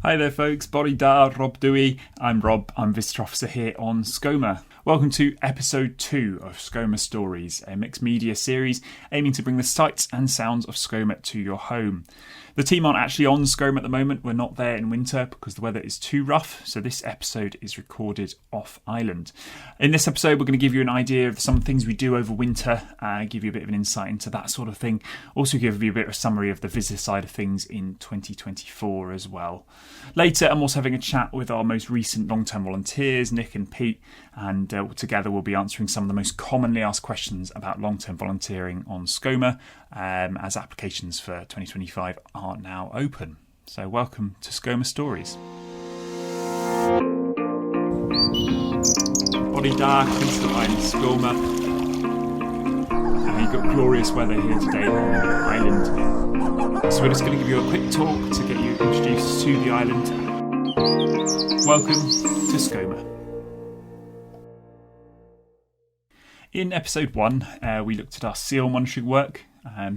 Hi there folks, Body da, Rob Dewey. I'm Rob, I'm Visitor Officer here on Skomer. Welcome to episode 2 of Skomer Stories, a mixed media series aiming to bring the sights and sounds of Skomer to your home. The team aren't actually on Skomer at the moment, we're not there in winter because the weather is too rough, so this episode is recorded off island. In this episode we're going to give you an idea of some things we do over winter, give you a bit of an insight into that sort of thing, also give you a bit of a summary of the visitor side of things in 2024 as well. Later I'm also having a chat with our most recent long-term volunteers, Nick and Pete, and together we'll be answering some of the most commonly asked questions about long-term volunteering on Skomer, as applications for 2025 are now open. So welcome to Skomer Stories. Body da, Coastal Island, Skomer. And you've got glorious weather here today on the island. So we're just going to give you a quick talk to get you introduced to the island. Welcome to Skomer. In episode 1, we looked at our seal monitoring work.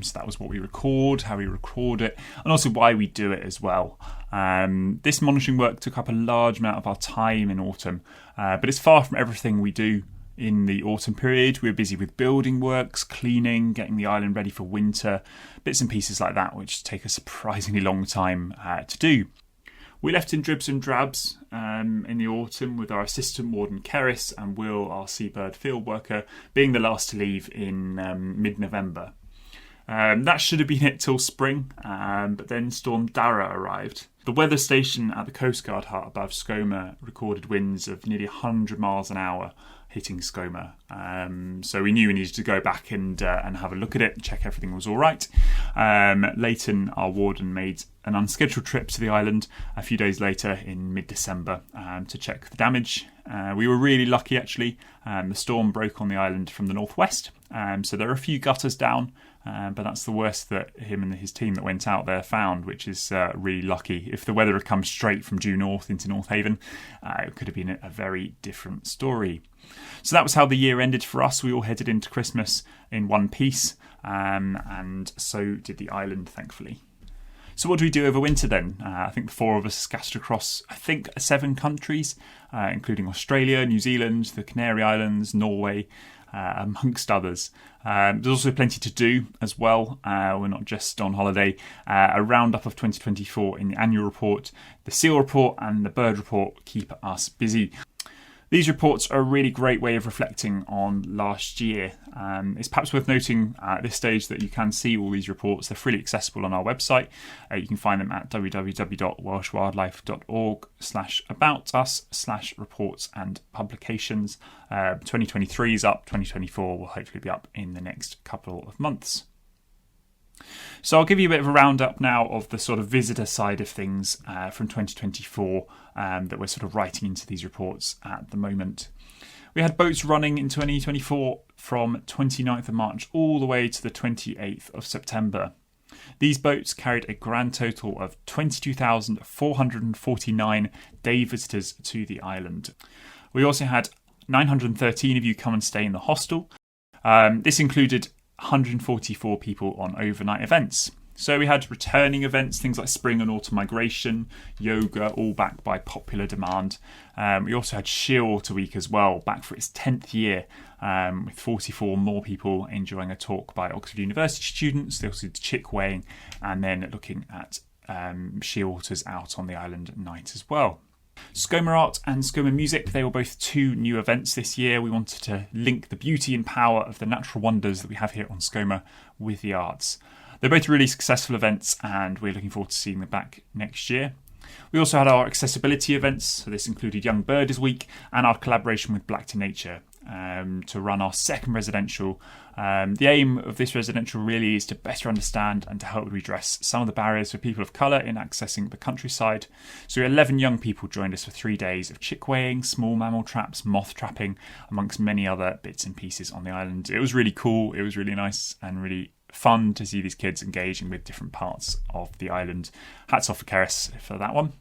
So that was what we record, how we record it, and also why we do it as well. This monitoring work took up a large amount of our time in autumn, but it's far from everything we do in the autumn period. We're busy with building works, cleaning, getting the island ready for winter, bits and pieces like that, which take a surprisingly long time to do. We left in dribs and drabs in the autumn, with our assistant warden Keris and Will, our seabird field worker, being the last to leave in mid-November. That should have been it till spring, but then Storm Dara arrived. The weather station at the Coast Guard hut above Skomer recorded winds of nearly 100 miles an hour hitting Skomer. So we knew we needed to go back and have a look at it, check everything was all right. Leighton, our warden, made an unscheduled trip to the island a few days later in mid-December to check the damage. We were really lucky actually. The storm broke on the island from the northwest, so there are a few gutters down, but that's the worst that him and his team that went out there found, which is really lucky. If the weather had come straight from due north into North Haven, it could have been a very different story. So that was how the year ended for us. We all headed into Christmas in one piece, and so did the island, thankfully. So what do we do over winter then? I think the four of us scattered across, 7 countries, including Australia, New Zealand, the Canary Islands, Norway, amongst others. There's also plenty to do as well. We're not just on holiday. A roundup of 2024 in the annual report, the seal report and the bird report keep us busy. These reports are a really great way of reflecting on last year. It's perhaps worth noting at this stage that you can see all these reports. They're freely accessible on our website. You can find them at www.welshwildlife.org/about-us/reports and publications. 2023 is up, 2024 will hopefully be up in the next couple of months. So I'll give you a bit of a roundup now of the sort of visitor side of things from 2024 that we're sort of writing into these reports at the moment. We had boats running in 2024 from 29th of March all the way to the 28th of September. These boats carried a grand total of 22,449 day visitors to the island. We also had 913 of you come and stay in the hostel. This included 144 people on overnight events. So we had returning events, things like spring and autumn migration, yoga, all backed by popular demand. We also had Shearwater Week as well, back for its 10th year, with 44 more people enjoying a talk by Oxford University students. They also did chick weighing and then looking at shearwaters out on the island at night as well. Skomer Art and Skomer Music, they were both 2 new events this year. We wanted to link the beauty and power of the natural wonders that we have here on Skomer with the arts. They're both really successful events and we're looking forward to seeing them back next year. We also had our accessibility events, so this included Young Birders Week and our collaboration with Black to Nature to run our second residential. The aim of this residential really is to better understand and to help redress some of the barriers for people of colour in accessing the countryside. So 11 young people joined us for 3 days of chick weighing, small mammal traps, moth trapping, amongst many other bits and pieces on the island. It was really cool, it was really nice and really fun to see these kids engaging with different parts of the island. Hats off for Keris for that one.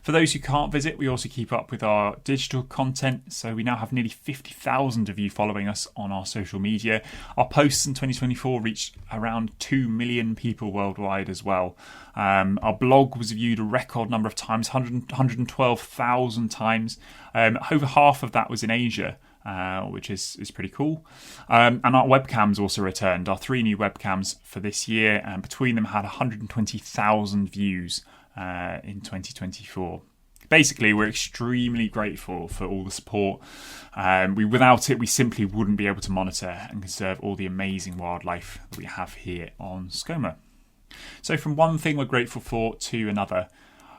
For those who can't visit, we also keep up with our digital content. So we now have nearly 50,000 of you following us on our social media. Our posts in 2024 reached around 2 million people worldwide as well. Our blog was viewed a record number of times, 112,000 times. Over half of that was in Asia. Which is pretty cool. And our webcams also returned. Our 3 new webcams for this year, and between them had 120,000 views in 2024. Basically, we're extremely grateful for all the support. Without it, we simply wouldn't be able to monitor and conserve all the amazing wildlife that we have here on Skomer. So from one thing we're grateful for to another,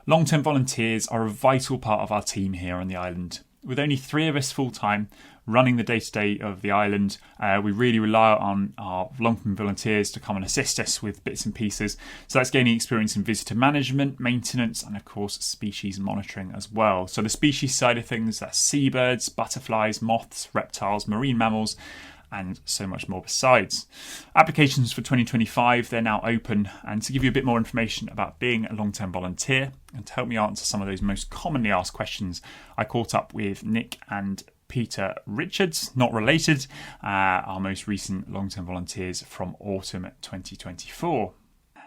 long-term volunteers are a vital part of our team here on the island. With only 3 of us full-time running the day-to-day of the island, we really rely on our long-term volunteers to come and assist us with bits and pieces. So that's gaining experience in visitor management, maintenance, and of course species monitoring as well. So the species side of things, that's seabirds, butterflies, moths, reptiles, marine mammals, and so much more besides. Applications for 2025, they're now open. And to give you a bit more information about being a long-term volunteer and to help me answer some of those most commonly asked questions, I caught up with Nick and Peter Richards, not related, our most recent long-term volunteers from autumn 2024.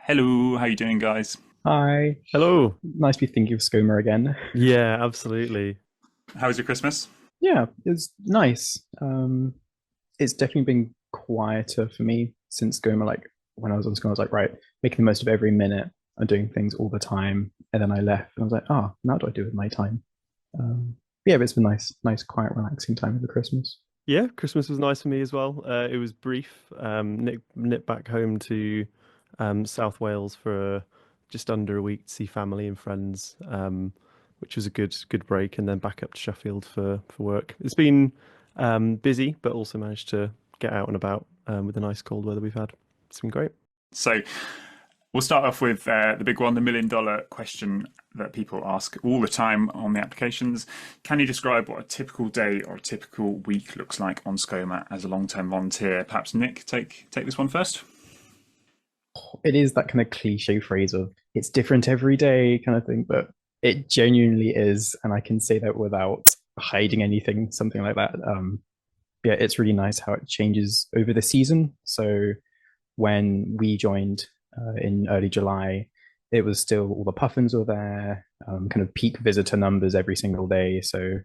Hello, how are you doing, guys? Hi. Hello. Nice to be thinking of Skomer again. Yeah, absolutely. How was your Christmas? Yeah, it's nice. It's definitely been quieter for me since Skomer. Like when I was on Skomer, I was like, right, making the most of every minute and doing things all the time. And then I left and I was like, now what do I do with my time? Yeah, but it's been nice, quiet, relaxing time over Christmas. Yeah, Christmas was nice for me as well. It was brief. Nipped back home to South Wales for just under a week to see family and friends, which was a good break, and then back up to Sheffield for work. It's been busy, but also managed to get out and about with the nice cold weather we've had. It's been great. So we'll start off with the big one, the $1 million question that people ask all the time on the applications. Can you describe what a typical day or a typical week looks like on Skomer as a long-term volunteer? Perhaps Nick, take this one first. It is that kind of cliche phrase of it's different every day kind of thing, but it genuinely is. And I can say that without hiding anything, something like that. Yeah, it's really nice how it changes over the season. So when we joined in early July, it was still all the puffins were there, kind of peak visitor numbers every single day. So,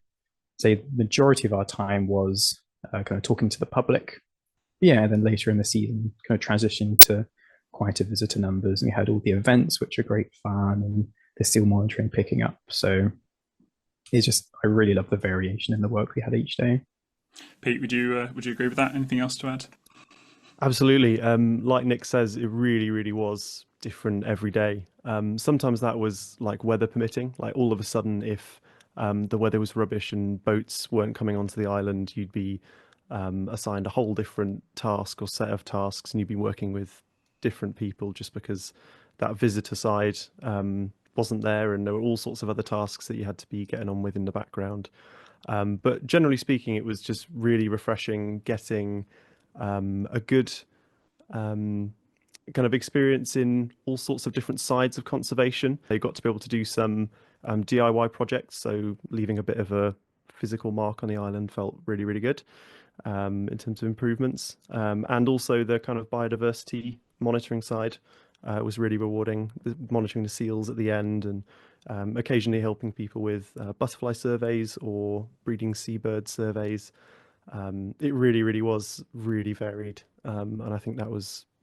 say the majority of our time was kind of talking to the public. Yeah, and then later in the season, kind of transitioning to quieter visitor numbers. And we had all the events, which are great fun, and the seal monitoring picking up. So it's just, I really love the variation in the work we had each day. Pete, would you agree with that? Anything else to add? Absolutely. Like Nick says, it really was different every day. Sometimes that was like weather permitting. Like all of a sudden, if the weather was rubbish and boats weren't coming onto the island, you'd be assigned a whole different task or set of tasks, and you'd be working with different people just because that visitor side wasn't there, and there were all sorts of other tasks that you had to be getting on with in the background. But generally speaking, it was just really refreshing getting a good kind of experience in all sorts of different sides of conservation. They got to be able to do some DIY projects, so leaving a bit of a physical mark on the island felt really good in terms of improvements. And also the kind of biodiversity monitoring side was really rewarding, monitoring the seals at the end and occasionally helping people with butterfly surveys or breeding seabird surveys. It really was really varied, and I think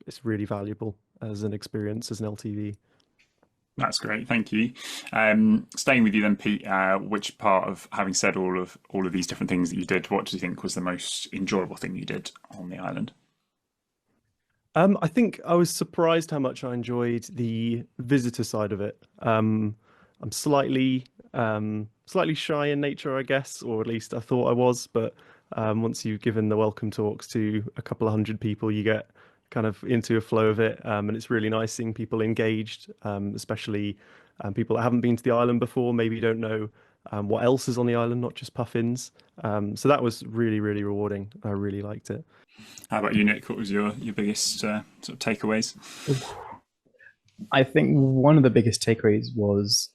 it's really valuable as an experience as an LTV. That's great, thank you. Staying with you then, Pete. Which part of having said all of these different things that you did, what do you think was the most enjoyable thing you did on the island? I think I was surprised how much I enjoyed the visitor side of it. I'm slightly shy in nature, I guess, or at least I thought I was. But once you've given the welcome talks to a couple of hundred people, you get kind of into a flow of it, and it's really nice seeing people engaged, especially people that haven't been to the island before, maybe don't know what else is on the island, not just puffins. So that was really rewarding. I really liked it. How about you, Nick? What was your biggest sort of takeaways? I think one of the biggest takeaways was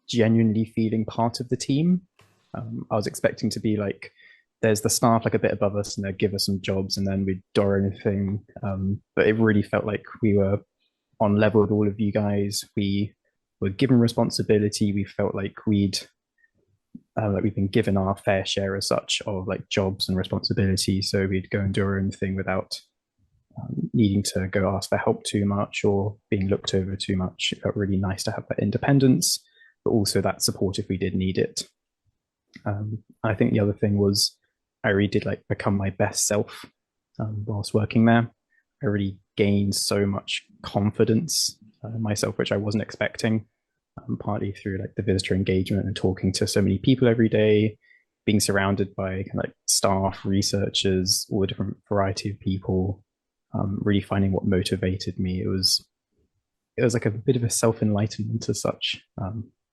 genuinely feeling part of the team. I was expecting to be like, there's the staff like a bit above us and they'd give us some jobs and then we'd do our own thing. But it really felt like we were on level with all of you guys. We were given responsibility. We felt like we've been given our fair share as such of like jobs and responsibility. So we'd go and do our own thing without needing to go ask for help too much or being looked over too much. It felt really nice to have that independence, but also that support if we did need it. I think the other thing was I really did like become my best self whilst working there. I really gained so much confidence in myself, which I wasn't expecting, partly through like the visitor engagement and talking to so many people every day, being surrounded by kind of like staff, researchers, all the different variety of people, really finding what motivated me. It was like a bit of a self-enlightenment as such.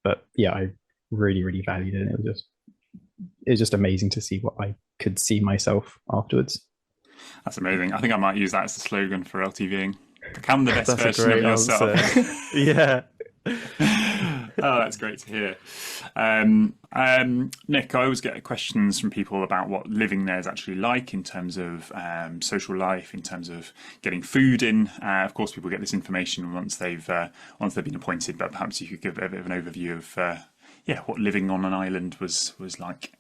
But yeah, I really, really valued it. And it was just amazing to see what I could see myself afterwards. That's amazing. I think I might use that as the slogan for LTVing. Become the best That's version of yourself. Yeah. Oh, that's great to hear. Nick, I always get questions from people about what living there is actually like in terms of social life, in terms of getting food in. Of course, people get this information once they've been appointed, but perhaps you could give a bit of an overview of what living on an island was like.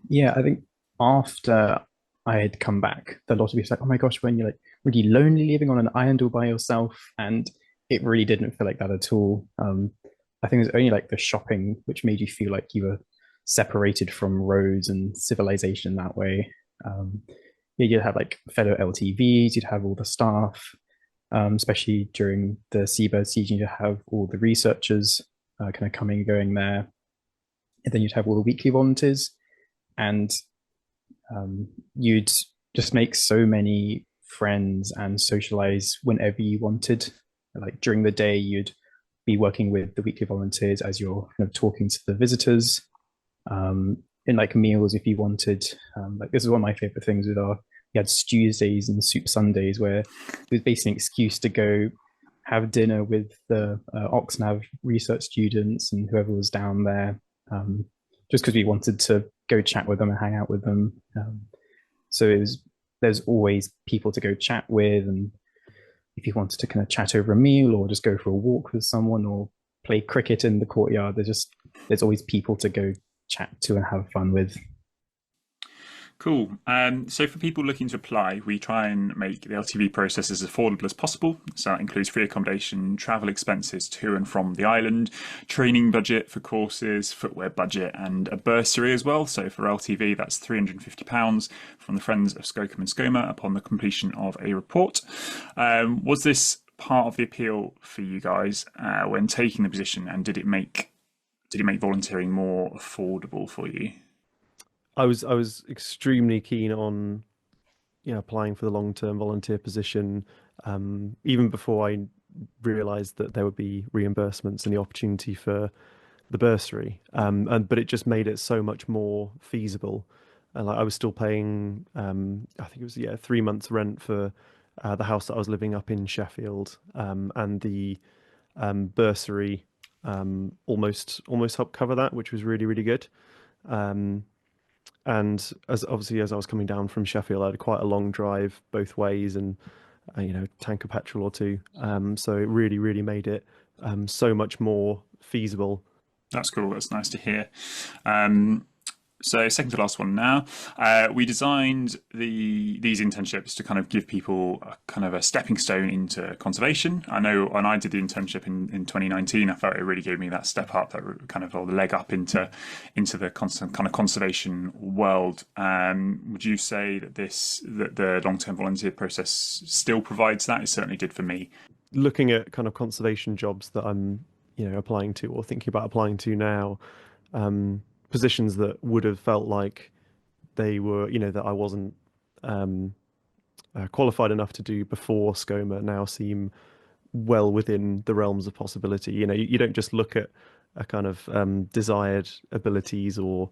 Yeah, I think after I had come back, a lot of people said, "Oh my gosh, when you're like really lonely living on an island all by yourself," and it really didn't feel like that at all. I think it was only like the shopping which made you feel like you were separated from roads and civilization that way. You'd have like fellow LTVs, you'd have all the staff, especially during the seabird season, you'd have all the researchers kind of coming and going there. And then you'd have all the weekly volunteers, and you'd just make so many friends and socialize whenever you wanted. Like during the day, you'd be working with the weekly volunteers as you're kind of talking to the visitors. In like meals, if you wanted, like this is one of my favorite things with we had stews days and soup Sundays where it was basically an excuse to go have dinner with the Oxnav research students and whoever was down there, just because we wanted to go chat with them and hang out with them. So there's always people to go chat with, and if you wanted to kind of chat over a meal or just go for a walk with someone or play cricket in the courtyard, there's always people to go chat to and have fun with. Cool. So for people looking to apply, we try and make the LTV process as affordable as possible. So that includes free accommodation, travel expenses to and from the island, training budget for courses, footwear budget, and a bursary as well. So for LTV, that's £350 from the Friends of Skomer and Skomer upon the completion of a report. Was this part of the appeal for you guys when taking the position, and did it make volunteering more affordable for you? I was extremely keen on applying for the long-term volunteer position, even before I realised that there would be reimbursements and the opportunity for the bursary. But it just made it so much more feasible. Like I was still paying, I think it was 3 months rent for the house that I was living up in Sheffield, and the bursary almost helped cover that, which was really, really good. And as I was coming down from Sheffield, I had quite a long drive both ways, and tank of petrol or two. So it really, really made it so much more feasible. That's cool. That's nice to hear. So second to last one now. We designed these internships to kind of give people a stepping stone into conservation. I know when I did the internship in 2019, I felt it really gave me that step up, that kind of the leg up into the constant kind of conservation world. Would you say that the long-term volunteer process still provides that? It certainly did for me. Looking at kind of conservation jobs that I'm applying to or thinking about applying to now, positions that would have felt like they were, that I wasn't qualified enough to do before Skomer now seem well within the realms of possibility. You don't just look at a kind of desired abilities or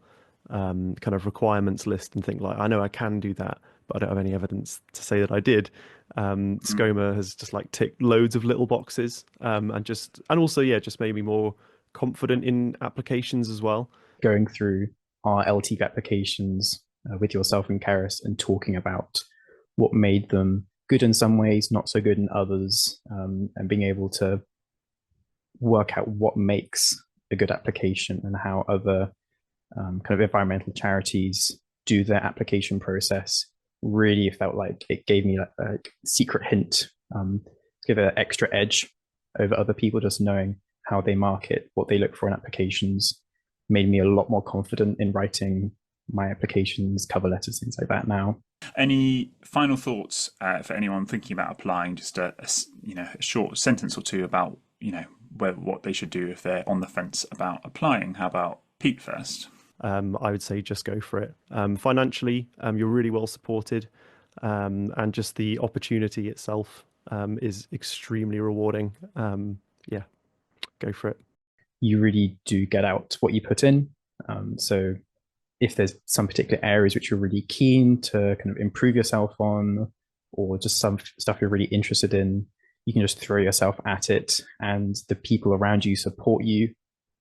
kind of requirements list and think like, I know I can do that, but I don't have any evidence to say that I did. Skomer has just like ticked loads of little boxes, and also just made me more confident in applications as well. Going through our LTV applications with yourself and Karis and talking about what made them good in some ways, not so good in others, and being able to work out what makes a good application and how other kind of environmental charities do their application process really felt like it gave me a secret hint, to give it an extra edge over other people. Just knowing how they market, what they look for in applications, made me a lot more confident in writing my applications, cover letters, things like that now. Any final thoughts for anyone thinking about applying? Just a short sentence or two about what they should do if they're on the fence about applying. How about Pete first? I would say just go for it. Financially, you're really well supported, and just the opportunity itself is extremely rewarding. Go for it. You really do get out what you put in. So if there's some particular areas which you're really keen to kind of improve yourself on, or just some stuff you're really interested in, you can just throw yourself at it, and the people around you support you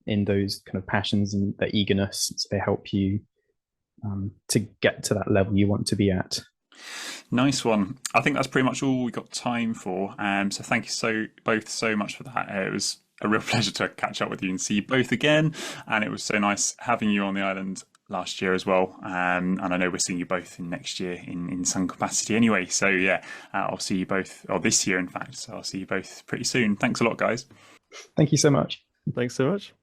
in those kind of passions and their eagerness. So they help you to get to that level you want to be at. Nice one. I think that's pretty much all we got time for. So thank you both so much for that. It was a real pleasure to catch up with you and see you both again. And it was so nice having you on the island last year as well. And I know we're seeing you both in next year in some capacity anyway. So yeah, I'll see you both, or this year in fact. So I'll see you both pretty soon. Thanks a lot, guys. Thank you so much. Thanks so much.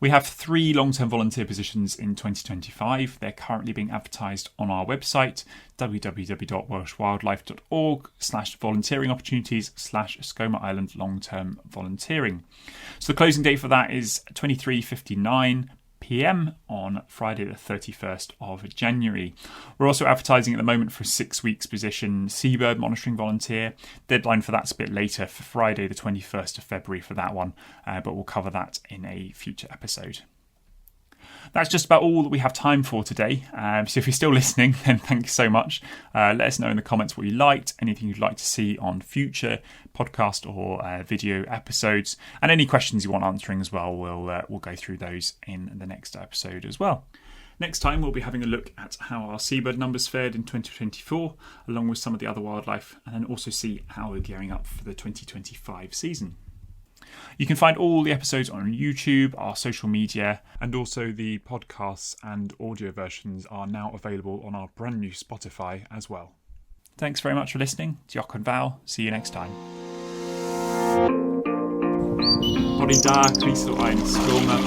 We have 3 long-term volunteer positions in 2025. They're currently being advertised on our website, www.welshwildlife.org/volunteering opportunities/Skomer Island long-term volunteering. So the closing date for that is 23:59 p.m. on Friday the 31st of January. We're also advertising at the moment for a 6 weeks position, seabird monitoring volunteer. Deadline for that's a bit later, for Friday the 21st of February for that one, but we'll cover that in a future episode. That's just about all that we have time for today. So if you're still listening, then thank you so much. Let us know in the comments what you liked, anything you'd like to see on future podcast or video episodes, and any questions you want answering as well. We'll go through those in the next episode as well. Next time, we'll be having a look at how our seabird numbers fared in 2024, along with some of the other wildlife, and then also see how we're gearing up for the 2025 season. You can find all the episodes on YouTube, our social media, and also the podcasts and audio versions are now available on our brand new Spotify as well. Thanks very much for listening. Diolch and Val. See you next time. Body da, Crystal Ein Skomer.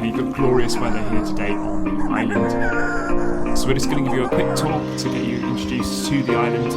You've got glorious weather here today on the island. So we're just going to give you a quick talk to get you introduced to the island.